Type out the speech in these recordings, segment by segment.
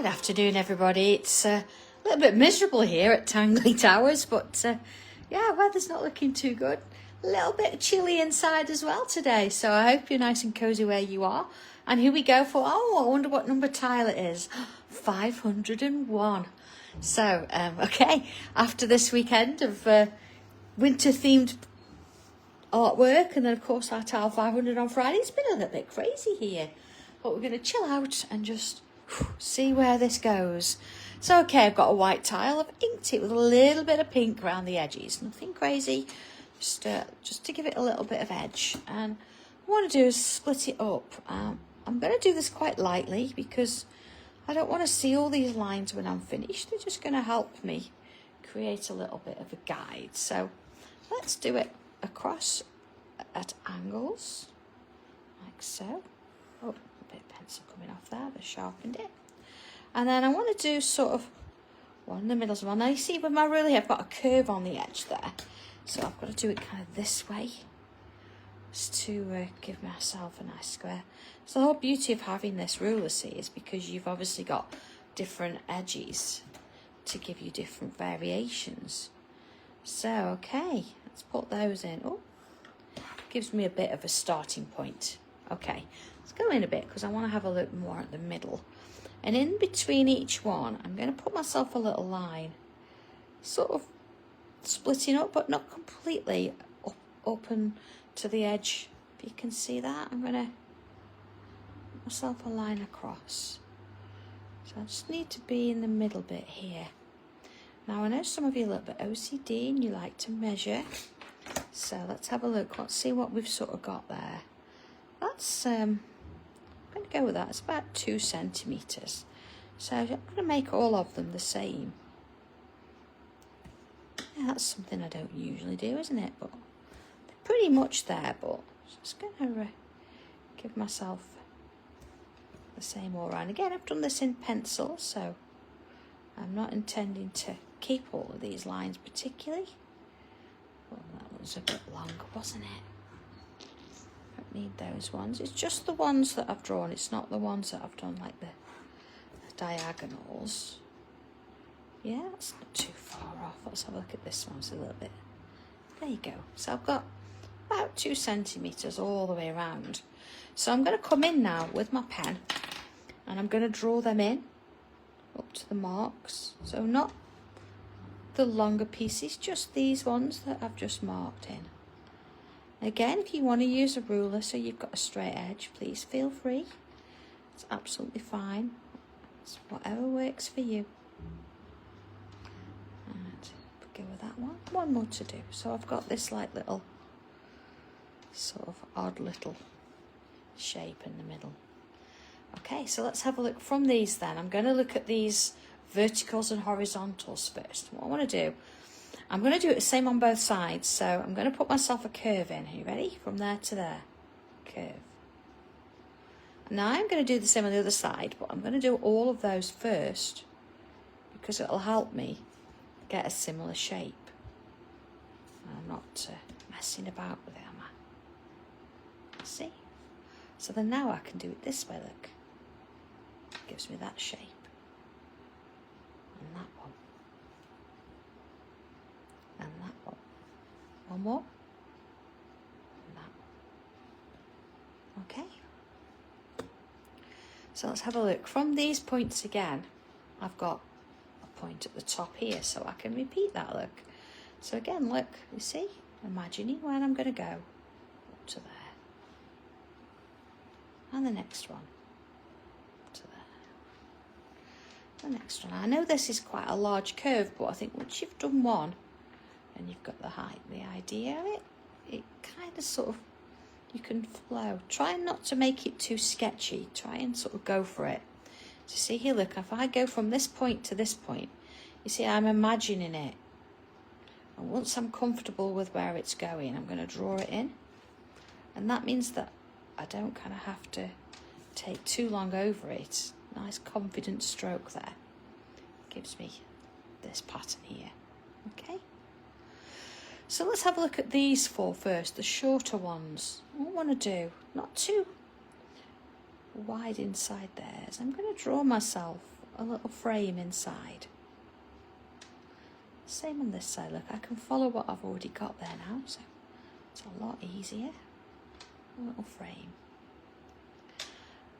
Good afternoon, everybody. It's a little bit miserable here at Tangley Towers, but yeah, weather's not looking too good. A little bit chilly inside as well today, so I hope you're nice and cozy where you are. And here we go for, I wonder what number tile it is. 501. So, okay, after this weekend of winter-themed artwork, and then of course our tile 500 on Friday, it's been a little bit crazy here. But we're going to chill out and just see where this goes. So, okay, I've got a white tile. I've inked it with a little bit of pink around the edges. Nothing crazy, just to give it a little bit of edge. And what I want to do is split it up. I'm going to do this quite lightly because I don't want to see all these lines when I'm finished. They're just going to help me create a little bit of a guide. So let's do it across at angles, like so. Oh, a bit of pencil coming off there, I've sharpened it. And then I want to do sort of one in the middle as well. Now you see with my ruler here, I've got a curve on the edge there. So I've got to do it kind of this way, just to give myself a nice square. So the whole beauty of having this ruler, see, is because you've obviously got different edges to give you different variations. So, okay, let's put those in. Oh, gives me a bit of a starting point. Okay, let's go in a bit because I want to have a look more at the middle. And in between each one, I'm going to put myself a little line, sort of splitting up, but not completely open to the edge. If you can see that, I'm going to put myself a line across. So I just need to be in the middle bit here. Now I know some of you are a little bit OCD and you like to measure. So let's have a look. Let's see what we've sort of got there. That's, I'm going to go with that. It's about 2 centimetres. So I'm going to make all of them the same. Yeah, that's something I don't usually do, isn't it? But they're pretty much there, but I'm just going to give myself the same all around. Again, I've done this in pencil, so I'm not intending to keep all of these lines particularly. Well, that was a bit longer, wasn't it? Don't need those ones. It's just the ones that I've drawn. It's not the ones that I've done like the diagonals. Yeah, that's not too far off. Let's have a look at this one. It's a little bit. There you go. So I've got about 2 centimetres all the way around. So I'm going to come in now with my pen and I'm going to draw them in up to the marks. So not the longer pieces, just these ones that I've just marked in. Again, if you want to use a ruler so you've got a straight edge, please feel free. It's absolutely fine. It's whatever works for you. And go with that one. One more to do. So I've got this like little sort of odd little shape in the middle. Okay, so let's have a look from these then. I'm going to look at these verticals and horizontals first. What I want to do, I'm going to do it the same on both sides. So I'm going to put myself a curve in. Are you ready? From there to there. Curve. Now I'm going to do the same on the other side, but I'm going to do all of those first because it'll help me get a similar shape. I'm not messing about with it, am I? See? So then now I can do it this way, look. It gives me that shape. And that one. And that one. One more. And that one. Okay. So let's have a look. From these points again, I've got a point at the top here, so I can repeat that, look. So again, look, you see? Imagining where I'm going to go. Up to there. And the next one. Up to there. The next one. I know this is quite a large curve, but I think once you've done one, and you've got the height, the idea of it, it kind of sort of, you can flow. Try not to make it too sketchy. Try and sort of go for it. So see here, look, if I go from this point to this point, you see I'm imagining it. And once I'm comfortable with where it's going, I'm going to draw it in. And that means that I don't kind of have to take too long over it. Nice confident stroke there. Gives me this pattern here. Okay. So let's have a look at these 4 first, the shorter ones. What I want to do, not too wide inside there, is I'm going to draw myself a little frame inside. Same on this side, look, I can follow what I've already got there now, so it's a lot easier. A little frame.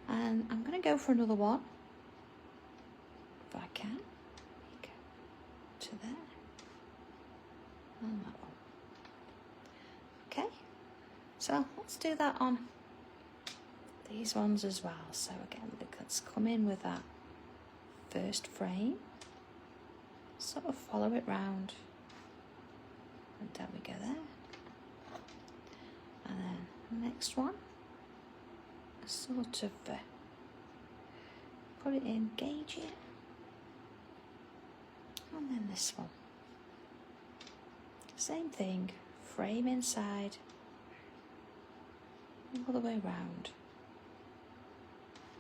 And I'm going to go for another one, if I can. Go to there. And that one. Okay, so let's do that on these ones as well. So again, let's come in with that first frame, sort of follow it round, and down we go there. And then the next one, sort of put it in, gauge it, and then this one. Same thing, frame inside, all the way round.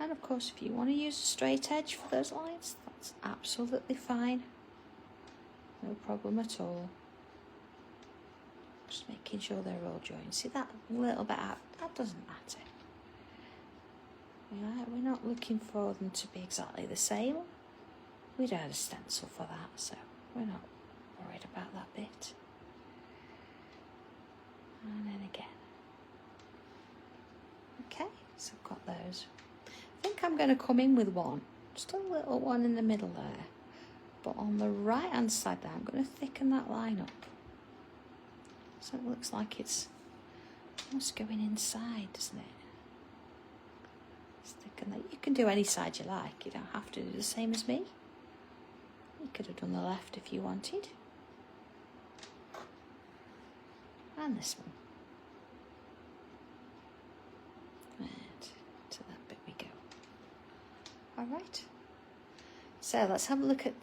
And of course, if you want to use a straight edge for those lines, that's absolutely fine. No problem at all. Just making sure they're all joined. See that little bit out? That doesn't matter. Yeah, we're not looking for them to be exactly the same. We don't have a stencil for that, so we're not worried about that bit. And then again. Okay, so I've got those. I think I'm going to come in with one, just a little one in the middle there. But on the right hand side there, I'm going to thicken that line up. So it looks like it's almost going inside, doesn't it? Just thicken that. You can do any side you like. You don't have to do the same as me. You could have done the left if you wanted. And this one. And to that bit we go. Alright. So let's have a look at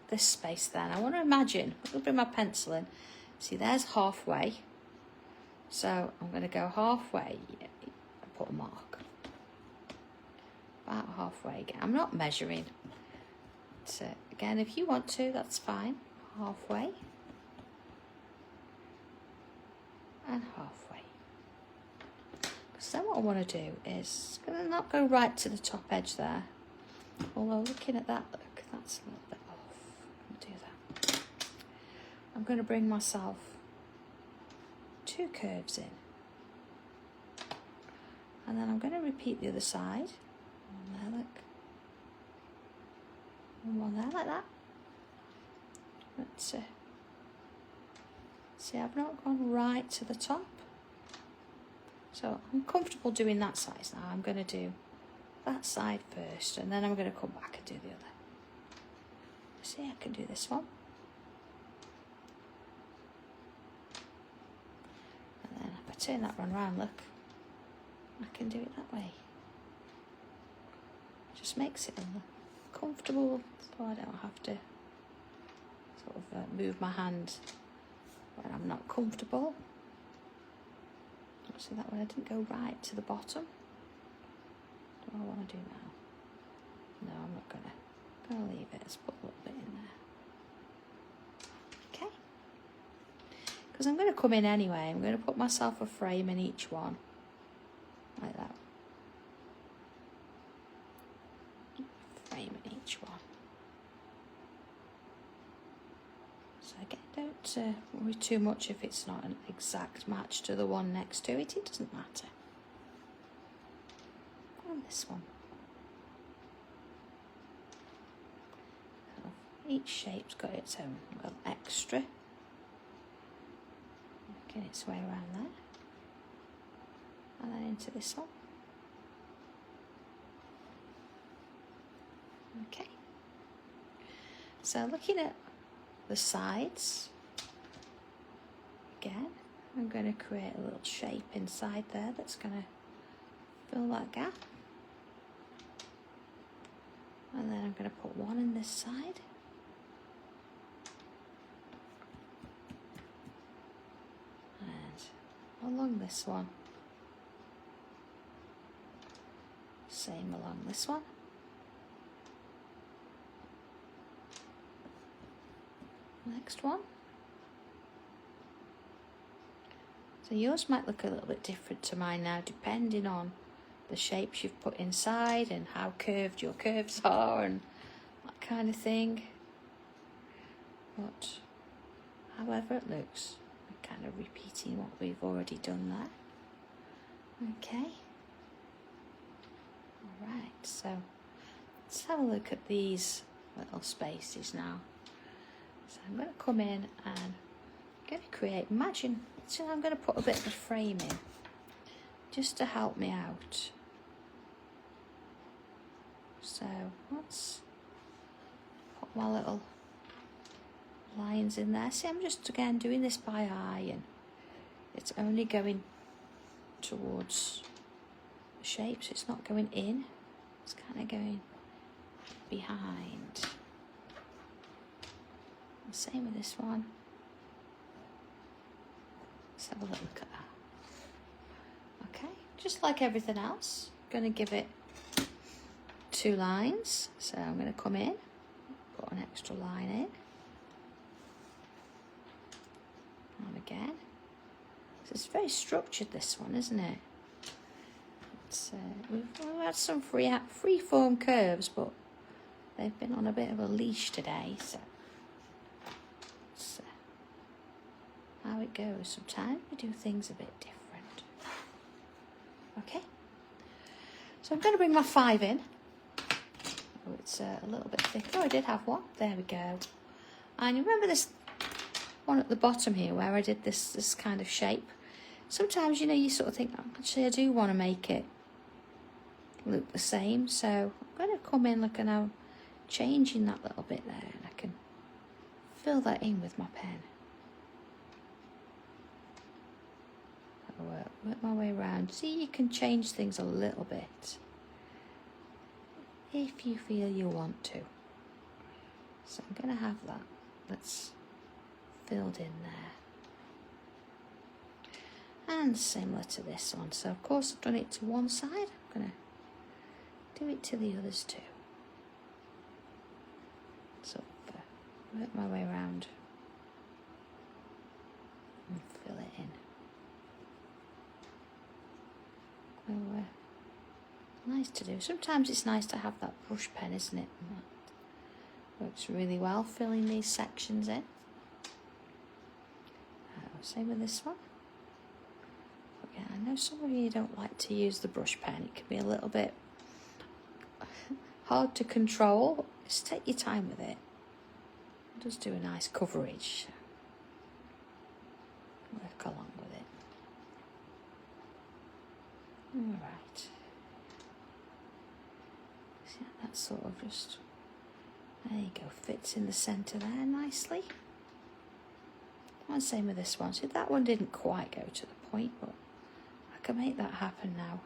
this space then. I want to imagine, I'll bring my pencil in. See, there's halfway. So I'm going to go halfway and put a mark. About halfway again. I'm not measuring. So again, if you want to, that's fine. Halfway. And halfway. Because then what I want to do is going to not go right to the top edge there. Although looking at that, look, that's a little bit off. I'll do that. I'm going to bring myself 2 curves in. And then I'm going to repeat the other side. One there, look. And one there, like that. But see, I've not gone right to the top. So I'm comfortable doing that size now. I'm going to do that side first, and then I'm going to come back and do the other. See, I can do this one. And then if I turn that one round, look, I can do it that way. Just makes it comfortable, so I don't have to sort of move my hand when I'm not comfortable. See that one, I didn't go right to the bottom. What do I want to do now? No, I'm not gonna leave it. Let's put a little bit in there. Okay. Because I'm going to come in anyway. I'm going to put myself a frame in each one. Like that. Frame in each one. So again, don't worry too much if it's not an exact match to the one next to it. It doesn't matter. And this one. So each shape's got its own little extra. Get its way around there. And then into this one. Okay. So looking at the sides, again, I'm going to create a little shape inside there that's going to fill that gap. And then I'm going to put one in this side. And along this one. Same along this one. Next one. So yours might look a little bit different to mine now, depending on the shapes you've put inside and how curved your curves are and kind of thing. But however it looks, we're kind of repeating what we've already done there. Okay. Alright, so let's have a look at these little spaces now. So I'm going to come in and I'm going to create, imagine, so I'm going to put a bit of a frame in just to help me out. So let's put my little lines in there. See, I'm just again doing this by eye, and it's only going towards the shape, so it's not going in, it's kind of going behind. And same with this one. Let's have a little look at that. Okay, just like everything else, I'm going to give it 2 lines. So I'm going to come in, put an extra line in, and again. So it's very structured, this one, isn't it? It's, we've had some free form curves, but they've been on a bit of a leash today, so how it goes. Sometimes we do things a bit different. Okay, so I'm going to bring my 5 in. Oh, it's a little bit thick. Oh, I did have one. There we go. And you remember this one at the bottom here where I did this kind of shape? Sometimes, you know, you sort of think, oh, actually I do want to make it look the same, so I'm going to come in looking how changing that little bit there, and I can fill that in with my pen. Work my way around. See, you can change things a little bit if you feel you want to. So I'm going to have that's filled in there. And similar to this one. So of course I've done it to one side. I'm going to do it to the others too. So work my way around and fill it in. So, nice to do. Sometimes it's nice to have that brush pen, isn't it? And that works really well, filling these sections in. Same with this one. Okay, I know some of you don't like to use the brush pen. It can be a little bit hard to control. Just take your time with it. It does do a nice coverage. Work along with it. Alright. See, that sort of just, there you go, fits in the centre there nicely. And same with this one. See, that one didn't quite go to the point, but I can make that happen now.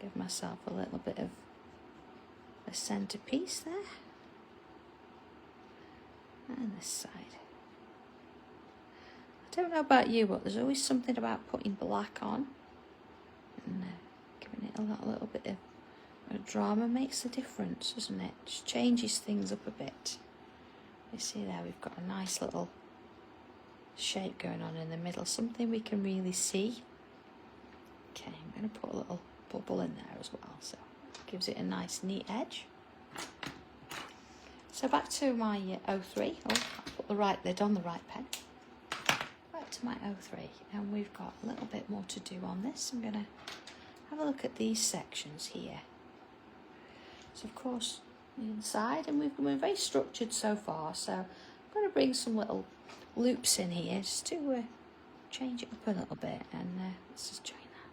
Give myself a little bit of a centrepiece there. And this side. I don't know about you, but there's always something about putting black on and giving it a little bit of drama. Makes a difference, doesn't it? Just changes things up a bit. You see there, we've got a nice little shape going on in the middle, something we can really see. Okay, I'm going to put a little bubble in there as well, so it gives it a nice neat edge. So back to my 03. Oh, I put the right lid on the right pen. Back to my 03, and we've got a little bit more to do on this. I'm going to have a look at these sections here. So of course, the inside, and we've been very structured so far, so I'm going to bring some little loops in here just to change it up a little bit, and let's just join that.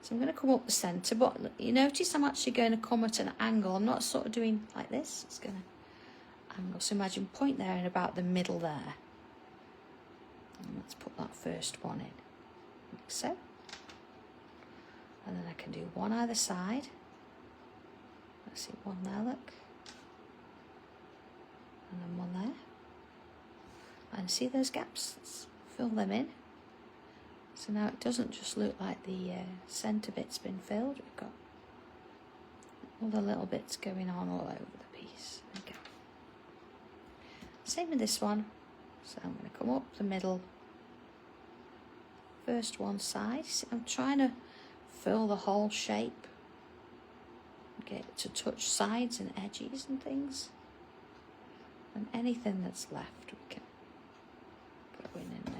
So I'm going to come up the centre, but you notice I'm actually going to come at an angle. I'm not sort of doing like this, it's going to angle. So imagine point there and about the middle there. And let's put that first one in, like so. And then I can do one either side. Let's see, one there, look. And then one there. And see those gaps? Let's fill them in. So now it doesn't just look like the centre bit's been filled. We've got all the little bits going on all over the piece. There we go. Same with this one. So I'm going to come up the middle. First one side. See, I'm trying to fill the whole shape. get it to touch sides and edges and things. And anything that's left we can go in and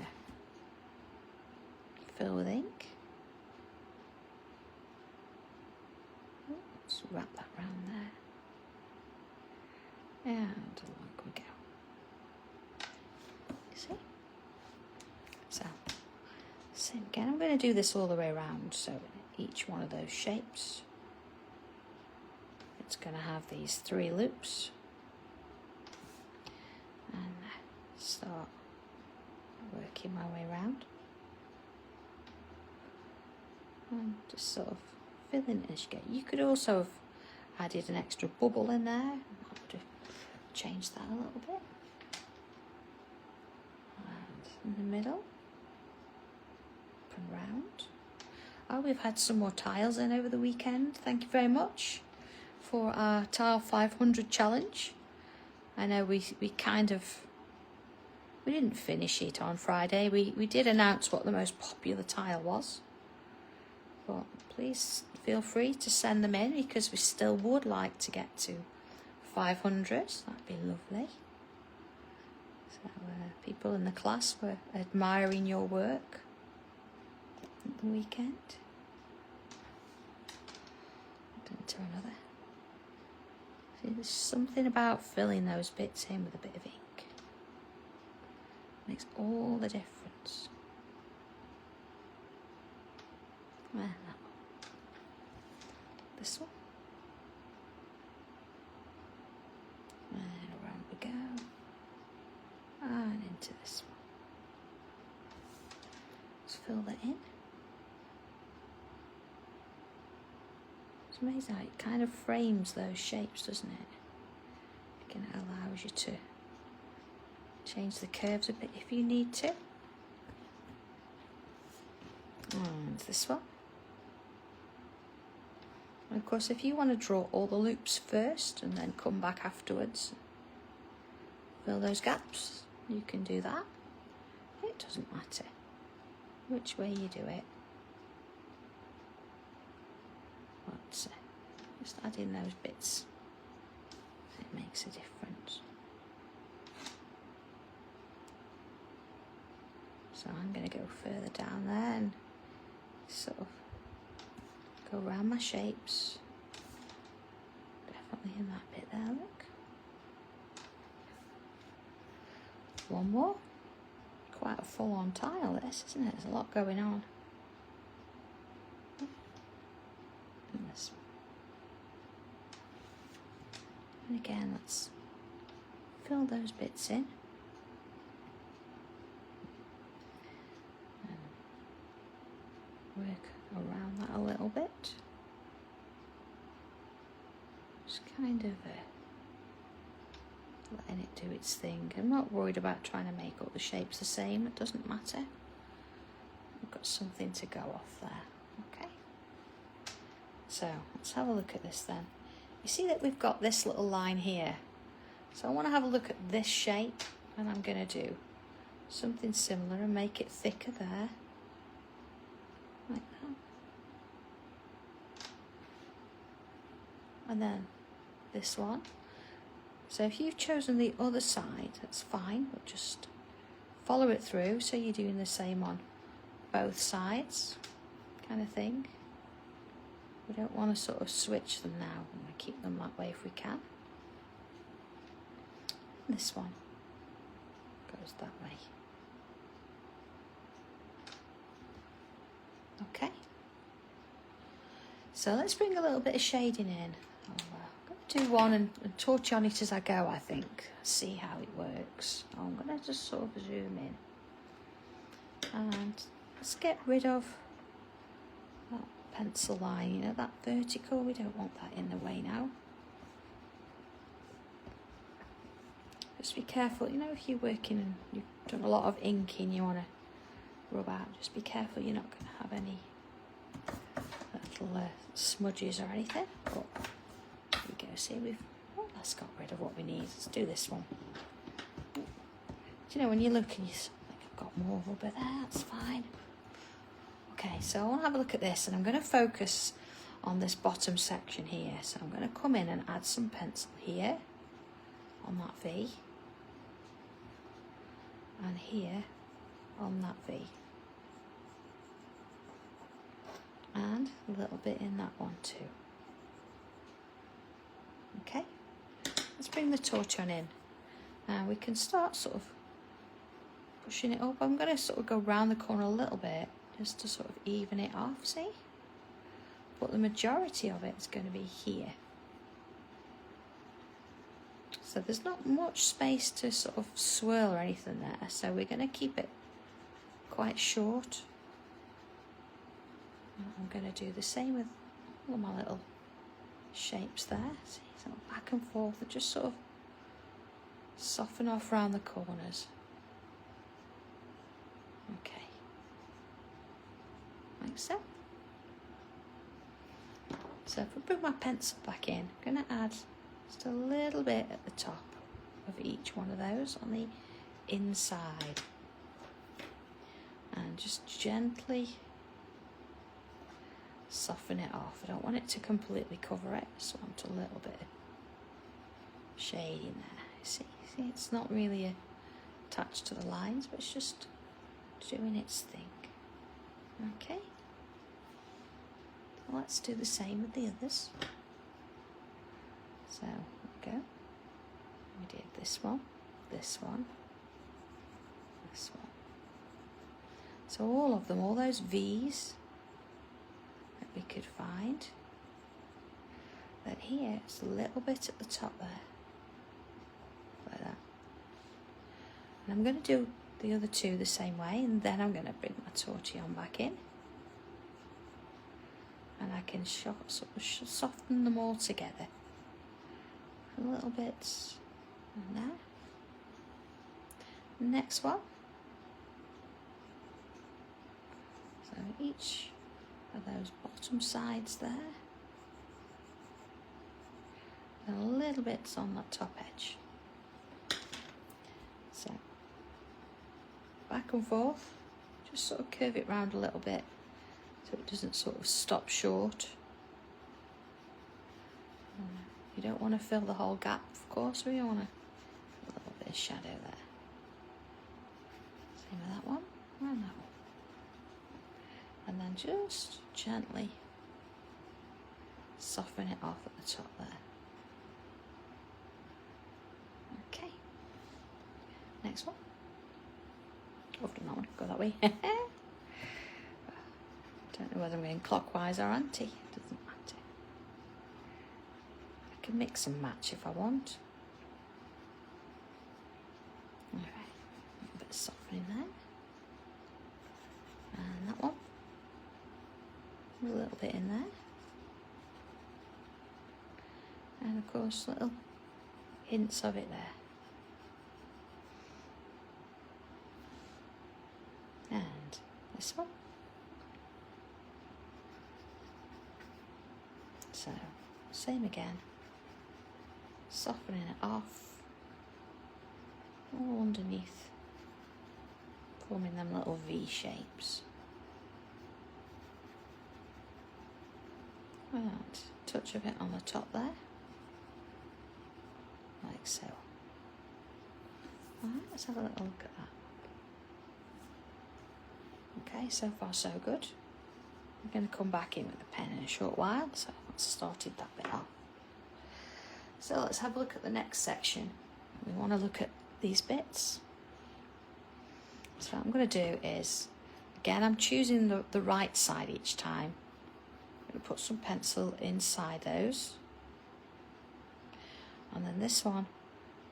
fill with ink. Let's wrap that round there. And along we go. See? So, same again. I'm going to do this all the way around. So each one of those shapes, it's going to have these 3 loops. And start working my way around. And just sort of filling it as you go. You could also have added an extra bubble in there. I would have changed that a little bit. And in the middle, up and round. Oh, we've had some more tiles in over the weekend. Thank you very much for our Tile 500 challenge. I know we didn't finish it on Friday. We did announce what the most popular tile was. But please feel free to send them in because we still would like to get to 500. That'd be lovely. So people in the class were admiring your work at the weekend. Into another. See, there's something about filling those bits in with a bit of ink. Makes all the difference. And that one. This one. And around we go. And into this one. Let's fill that in. It's amazing how it kind of frames those shapes, doesn't it? Again, it allows you to change the curves a bit if you need to. And this one. And of course, if you want to draw all the loops first and then come back afterwards, fill those gaps, you can do that. It doesn't matter which way you do it. But just add in those bits. It makes a difference. So I'm going to go further down there and sort of go around my shapes. Definitely in that bit there, look. One more. Quite a full-on tile this, isn't it? There's a lot going on. And this one. And again, let's fill those bits in. Work around that a little bit. Just kind of letting it do its thing. I'm not worried about trying to make all the shapes the same. It doesn't matter. I've got something to go off there. Okay. So let's have a look at this then. You see that we've got this little line here. So I want to have a look at this shape, and I'm going to do something similar and make it thicker there. Like that. And then this one. So if you've chosen the other side, that's fine, but just follow it through so you're doing the same on both sides, kind of thing. We don't want to sort of switch them now. We want to keep them that way if we can. And this one goes that way. Okay, so let's bring a little bit of shading in. I'm going to do one and torch on it as I go, I think. See how it works. I'm going to just sort of zoom in. And let's get rid of that pencil line, you know, that vertical. We don't want that in the way now. Just be careful, you know, if you're working and you've done a lot of inking, you want to rub out, just be careful you're not going to have any little smudges or anything. But there we go, see, that's got rid of what we need. Let's do this one. Do you know, when you look and you think, I've got more rubber there, that's fine. Okay, so I want to have a look at this, and I'm going to focus on this bottom section here. So I'm going to come in and add some pencil here on that V, and here on that V, and a little bit in that one too. Okay, let's bring the tortillon in. Now we can start sort of pushing it up. I'm going to sort of go round the corner a little bit just to sort of even it off, see? But the majority of it is going to be here. So there's not much space to sort of swirl or anything there, so we're going to keep it quite short. I'm going to do the same with all my little shapes there. See, sort of back and forth, and just sort of soften off around the corners. Okay, like so. So if I bring my pencil back in, I'm going to add just a little bit at the top of each one of those on the inside, and just gently soften it off. I don't want it to completely cover it, so I want a little bit of shading there. See, it's not really attached to the lines, but it's just doing its thing. Okay, so let's do the same with the others. So there we go. We did this one, this one, this one. So all of them, all those V's that we could find. Then here, it's a little bit at the top there, like that. And I'm going to do the other two the same way, and then I'm going to bring my tortillon back in, and I can sort of soften them all together. A little bit on there. Next one. So each of those bottom sides there, and a little bit on that top edge. So back and forth, just sort of curve it round a little bit so it doesn't sort of stop short. You don't want to fill the whole gap, of course. We don't want a little bit of shadow there. Same with that one and that one. And then just gently soften it off at the top there. Okay. Next one. I've done that one. Go that way. Don't know whether I'm going clockwise or anti. Doesn't matter. I can mix and match if I want. Alright, a little bit of softening there. And that one. A little bit in there. And of course, little hints of it there. And this one. So, same again. Softening it off, all underneath, forming them little V shapes. And touch of it on the top there, like so. Alright, let's have a little look at that. Okay, so far so good. I'm going to come back in with the pen in a short while, so I've started that bit off. So let's have a look at the next section. We want to look at these bits. So what I'm going to do is, again, I'm choosing the right side each time. I'm going to put some pencil inside those. And then this one,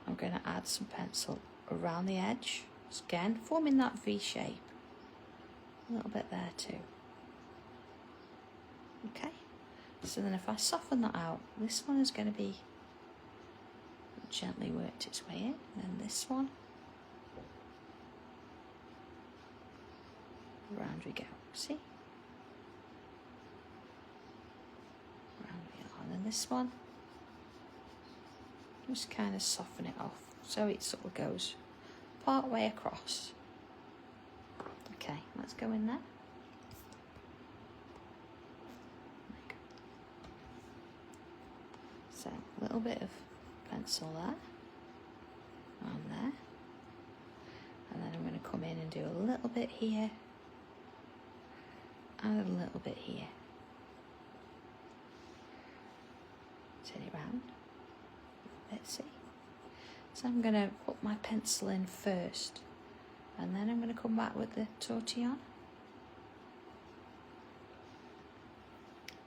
I'm going to add some pencil around the edge. So again, forming that V shape. A little bit there too. Okay. So then if I soften that out, this one is going to be gently worked its way in, and then this one, round we go, see? Round we go, and then this one, just kind of soften it off, so it sort of goes part way across. Okay, let's go in there. So a little bit of pencil there, on there, and then I'm going to come in and do a little bit here, and a little bit here. Turn it round, let's see. So I'm going to put my pencil in first, and then I'm going to come back with the tortillon,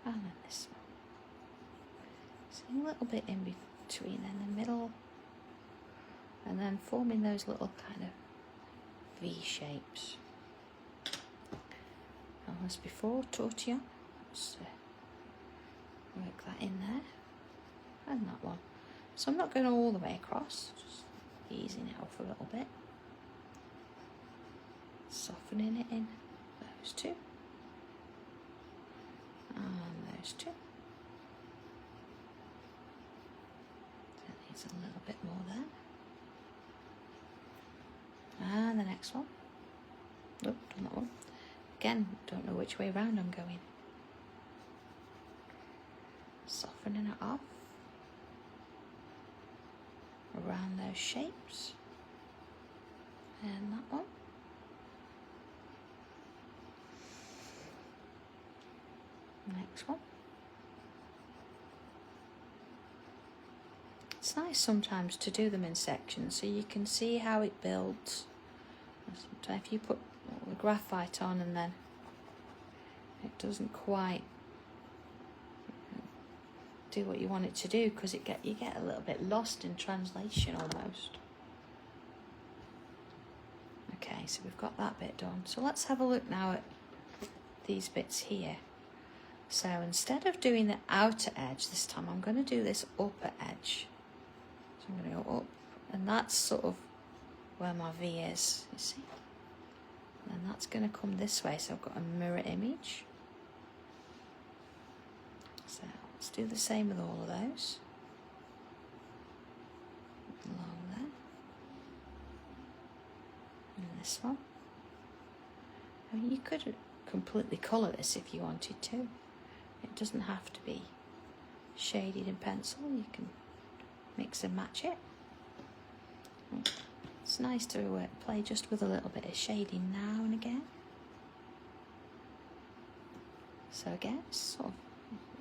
and then this one. So a little bit in between in the middle, and then forming those little kind of V shapes. And as before, tortillon, let's work that in there, and that one. So I'm not going all the way across, just easing it off a little bit, softening it in, those two, and those two. So it needs a little bit more there. And the next one. Oh, done that one. Again, don't know which way round I'm going. Softening it off around those shapes. And that one. Next one. It's nice sometimes to do them in sections so you can see how it builds. Sometimes if you put the graphite on and then it doesn't quite do what you want it to do, because you get a little bit lost in translation almost. Okay, so we've got that bit done. So let's have a look now at these bits here. So instead of doing the outer edge this time, I'm going to do this upper edge. So I'm going to go up, and that's sort of where my V is, you see. And that's going to come this way, so I've got a mirror image. So let's do the same with all of those. Along there. And this one. I mean, you could completely colour this if you wanted to. It doesn't have to be shaded in pencil. You can mix and match it. It's nice to play just with a little bit of shading now and again. So again, sort of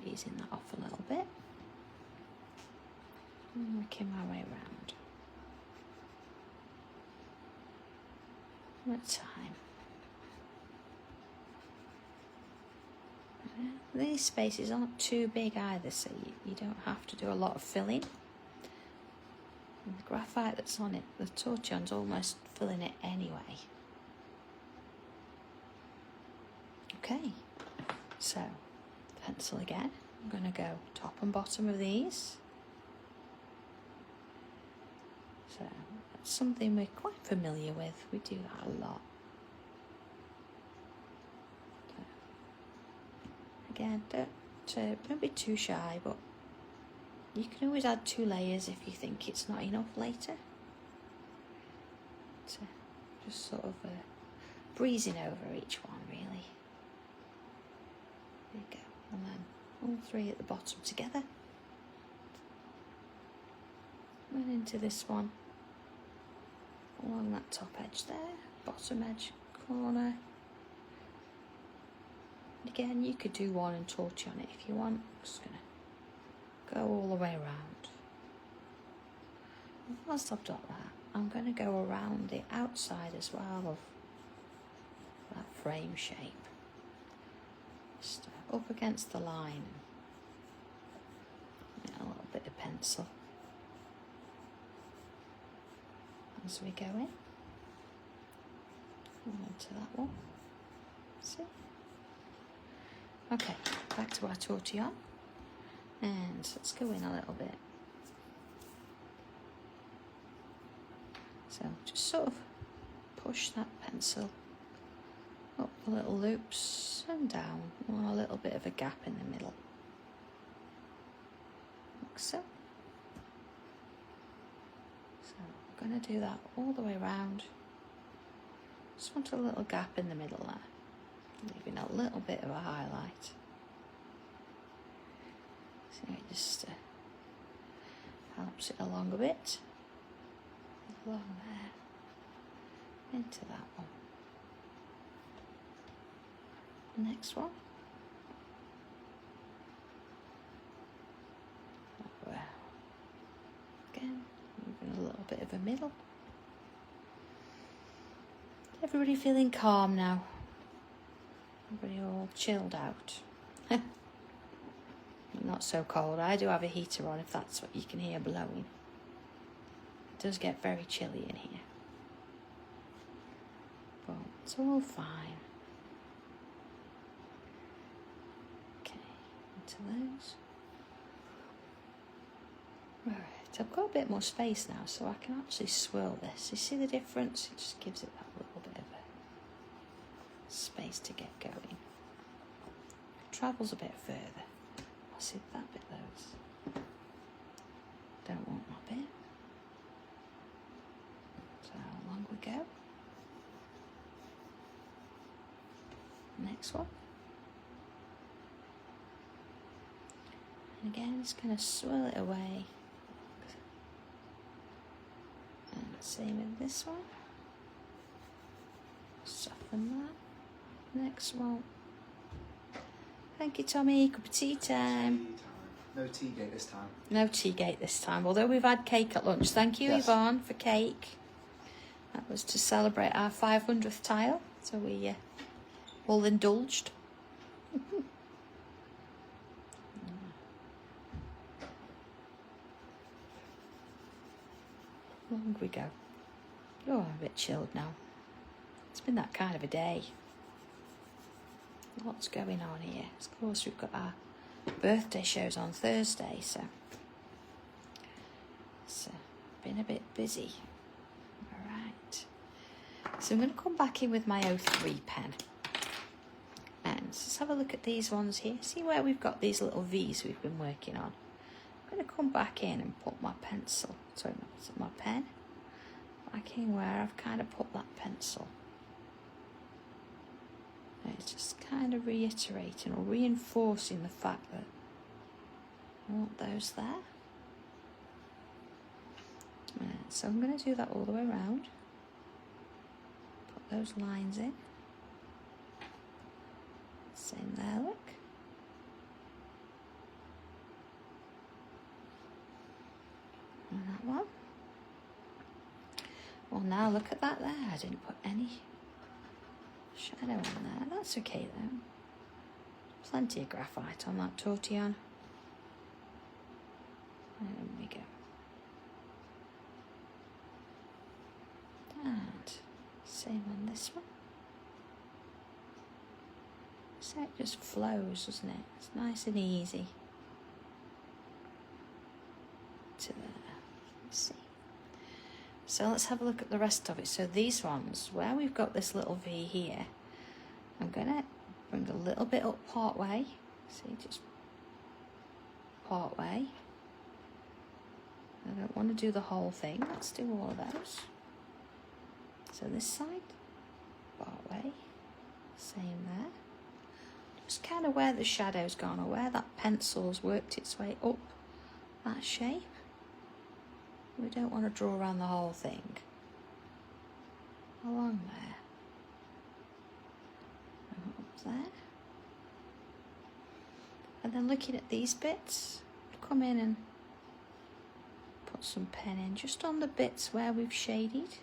easing that off a little bit. And working my way around. One at a time. These spaces aren't too big either, so you don't have to do a lot of filling. And the graphite that's on it, the tortillon's almost filling it anyway. Okay, so pencil again. I'm going to go top and bottom of these. So that's something we're quite familiar with. We do that a lot. So, again, don't be too shy, but you can always add 2 layers if you think it's not enough later. So just sort of breezing over each one, really. There you go. And then all 3 at the bottom together. And into this one. Along that top edge there. Bottom edge corner. And again, you could do one and torch on it if you want. I'm just going to go all the way around. And whilst I've done that, I'm going to go around the outside as well of that frame shape. Just up against the line. And a little bit of pencil. As we go in. And onto that one. See? Okay, back to our tortillon. And let's go in a little bit. So just sort of push that pencil up the little loops and down. We want a little bit of a gap in the middle. Like so. So I'm going to do that all the way around. Just want a little gap in the middle there, leaving a little bit of a highlight. So it just helps it along a bit. Along there, into that one. Next one. Well, again, moving a little bit of a middle. Everybody feeling calm now. Everybody all chilled out. Not so cold. I do have a heater on if that's what you can hear blowing. It does get very chilly in here. But it's all fine. Okay, into those. Right, I've got a bit more space now, so I can actually swirl this. You see the difference? It just gives it that little bit of a space to get going. It travels a bit further. I'll see that bit loads. Don't want that bit. So along we go. Next one. And again, just going to swirl it away. And same with this one. Soften that. Next one. Thank you, Tommy. Cup of tea time. No tea gate this time. No tea gate this time, although we've had cake at lunch. Thank you, Yes. Yvonne, for cake. That was to celebrate our 500th tile, so we all indulged. Along we go. Oh, I'm a bit chilled now. It's been that kind of a day. What's going on here? Of course, we've got our birthday shows on Thursday, so it's been a bit busy. All right. So I'm going to come back in with my O3 pen. And let's have a look at these ones here. See where we've got these little V's we've been working on. I'm going to come back in and put my pencil, sorry, my pen, back in where I've kind of put that pencil. It's just kind of reiterating or reinforcing the fact that I want those there. So I'm going to do that all the way around. Put those lines in. Same there, look. And that one. Well, now look at that there. I didn't put any shadow on there. That's okay though. Plenty of graphite on that Tortillon. There we go. And same on this one. So it just flows, doesn't it? It's nice and easy. To there. Let's see. So let's have a look at the rest of it. So these ones, where we've got this little V here, I'm going to bring a little bit up part way. See, just part way. I don't want to do the whole thing. Let's do all of those. So this side, part way, same there. Just kind of where the shadow's gone or where that pencil's worked its way up that shape. We don't want to draw around the whole thing. Along there. And up there. And then looking at these bits, come in and put some pen in just on the bits where we've shaded.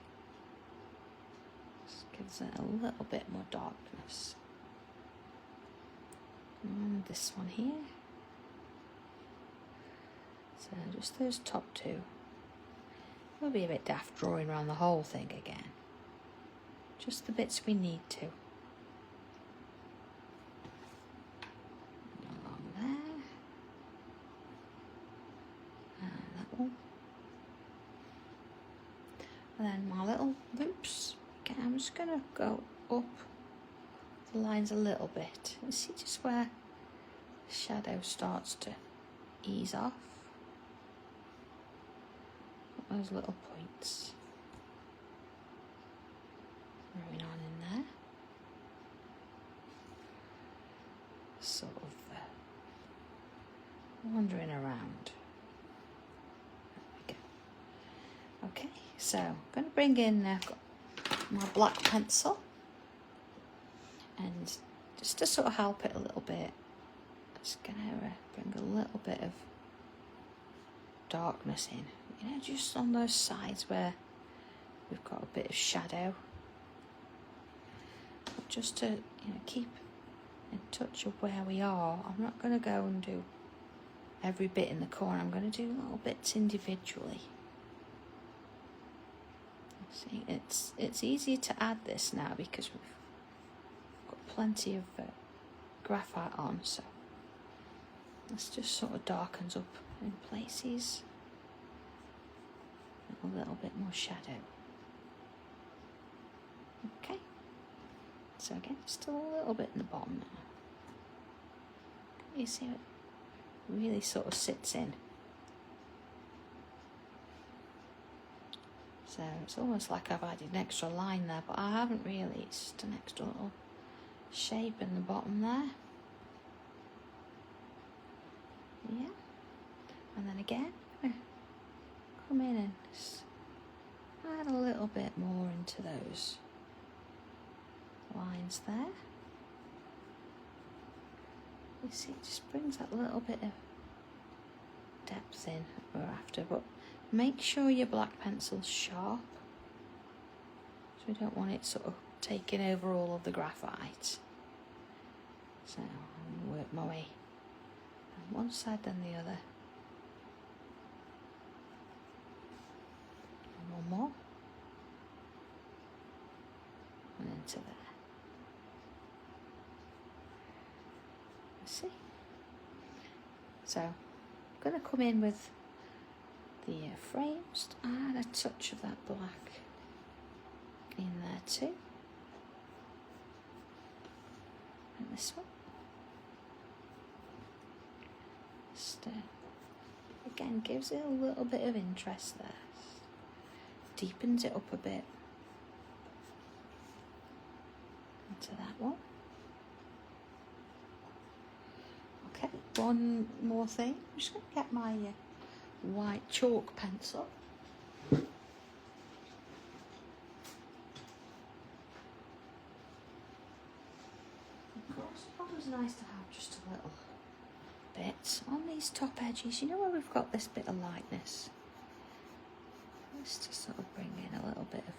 Just gives it a little bit more darkness. And this one here. So just those top two. We'll be a bit daft drawing around the whole thing again. Just the bits we need to. Along there. And that one. And then my little loops. Okay, I'm just going to go up the lines a little bit. And see just where the shadow starts to ease off. Those little points going on in there, sort of wandering around So I'm going to bring in I've got my black pencil, and just to sort of help it a little bit, I'm just going to bring a little bit of darkness in, you know, just on those sides where we've got a bit of shadow, but just to, you know, keep in touch of where we are. I'm not going to go and do every bit in the corner. I'm going to do little bits individually. See, it's easier to add this now because we've got plenty of graphite on, so this just sort of darkens up in places. A little bit more shadow. Okay, so again, still a little bit in the bottom now. You see, it really sort of sits in. So it's almost like I've added an extra line there, but I haven't really. It's just an extra little shape in the bottom there. Yeah, and then again, come in and just add a little bit more into those lines there. You see, it just brings that little bit of depth in that we're after, but make sure your black pencil's sharp, so we don't want it sort of taking over all of the graphite. So I'm going to work my way on one side then the other. And one more. And into there. See? So I'm going to come in with the frames, add a touch of that black in there too, and this one just again gives it a little bit of interest there, deepens it up a bit into that one. Okay, one more thing, I'm just going to get my white chalk pencil. Of course, it's always nice to have just a little bit on these top edges, you know, where we've got this bit of lightness. Just to sort of bring in a little bit of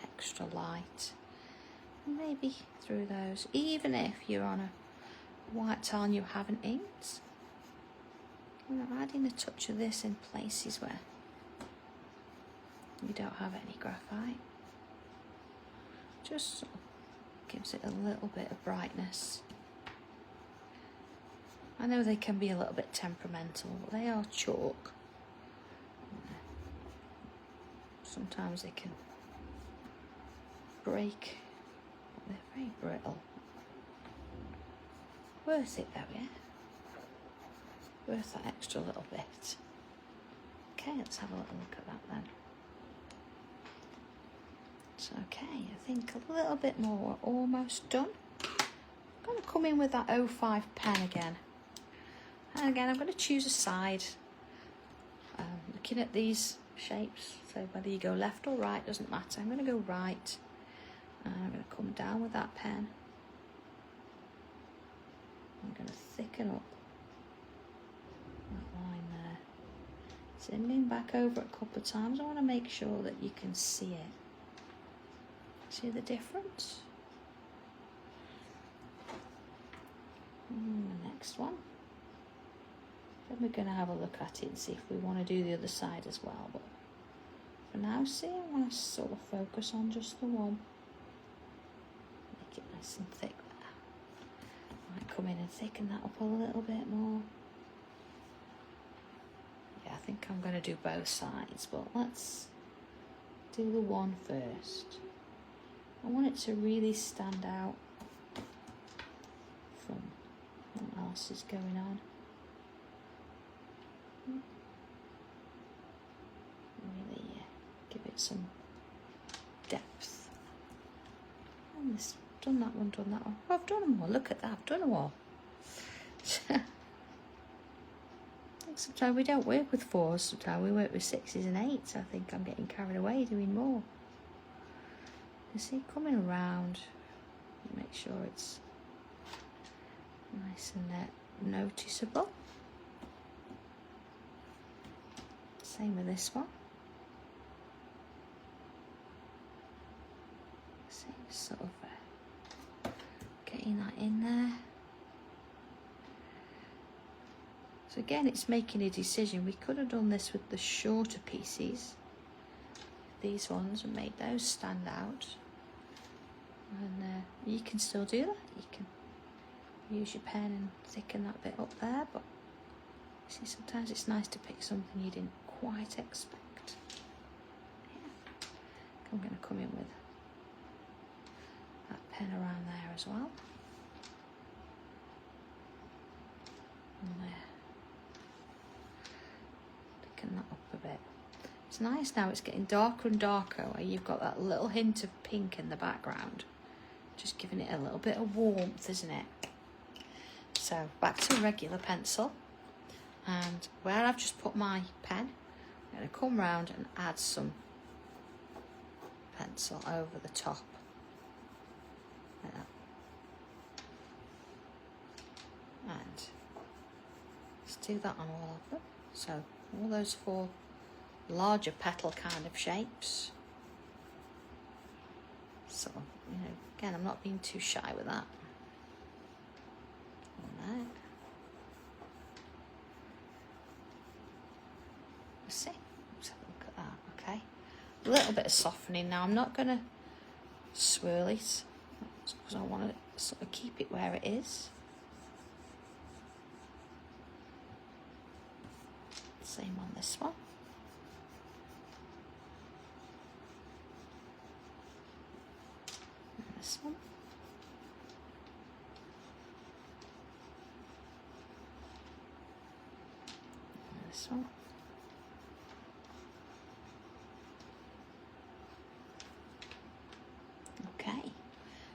extra light, and maybe through those, even if you're on a white tile and you haven't inked. I'm adding a touch of this in places where you don't have any graphite. Just sort of gives it a little bit of brightness. I know they can be a little bit temperamental, but they are chalk. Sometimes they can break, but they're very brittle. Worth it though, yeah? Worth that extra little bit. Okay, let's have a little look at that then. It's okay, I think a little bit more, we're almost done. I'm going to come in with that 05 pen again. And again, I'm going to choose a side. Looking at these shapes, so whether you go left or right doesn't matter. I'm going to go right. And I'm going to come down with that pen. I'm going to thicken up that line there. Sending back over it a couple of times. I want to make sure that you can see it. See the difference? And the next one. Then we're going to have a look at it and see if we want to do the other side as well. But for now, see, I want to sort of focus on just the one. Make it nice and thick there. Might come in and thicken that up a little bit more. Yeah, I think I'm going to do both sides, but let's do the one first. I want it to really stand out from what else is going on. Really give it some depth. And this, done that one, done that one. Oh, I've done them all. Look at that, I've done them all. think sometimes we don't work with 4s, sometimes we work with 6s and 8s. I think I'm getting carried away doing more. You see, coming around, make sure it's nice and noticeable. Same with this one. See, sort of getting that in there. So again, it's making a decision. We could have done this with the shorter pieces, these ones, and made those stand out. And you can still do that. You can use your pen and thicken that bit up there, but you see, sometimes it's nice to pick something you didn't quite expect. Yeah. I'm going to come in with that pen around there as well. And there. Thicken that up a bit. It's nice now, it's getting darker and darker where you've got that little hint of pink in the background. Just giving it a little bit of warmth, isn't it? So back to a regular pencil. And where I've just put my pen, I'm going to come round and add some pencil over the top. Like that. And let's do that on all of them. So all those 4 larger petal kind of shapes. So, you know, again, I'm not being too shy with that. On there. Let's see. Let's have a look at that. Okay. A little bit of softening now. I'm not going to swirl it because I want to sort of keep it where it is. Same on this one. And this one. And this one. Okay,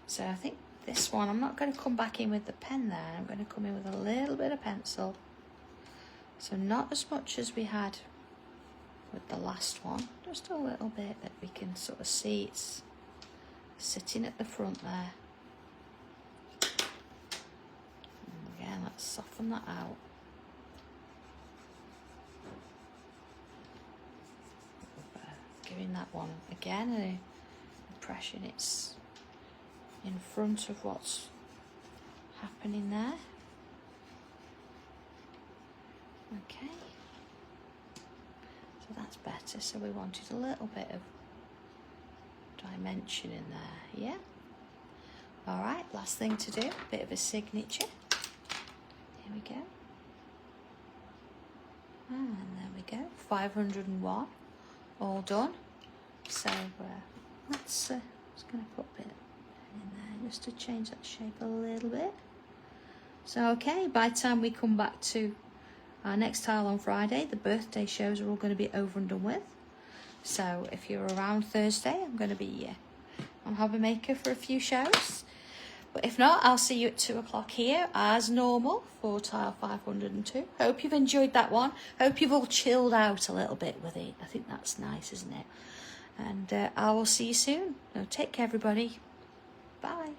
so I think this one, I'm not going to come back in with the pen there. I'm going to come in with a little bit of pencil. So not as much as we had with the last one, just a little bit that we can sort of see it's sitting at the front there. And again, let's soften that out. Giving that one again an impression it's in front of what's happening there. Okay, so that's better. So we wanted a little bit of dimension in there, yeah? All right, last thing to do, a bit of a signature. Here we go. And there we go, 501, all done. So let's just going to put a bit in there just to change that shape a little bit. So okay, by the time we come back to our next tile on Friday, the birthday shows are all going to be over and done with. So if you're around Thursday, I'm going to be on Hobby Maker for a few shows. But if not, I'll see you at 2 o'clock here as normal for tile 502. Hope you've enjoyed that one. Hope you've all chilled out a little bit with it. I think that's nice, isn't it? And I will see you soon. So take care, everybody. Bye.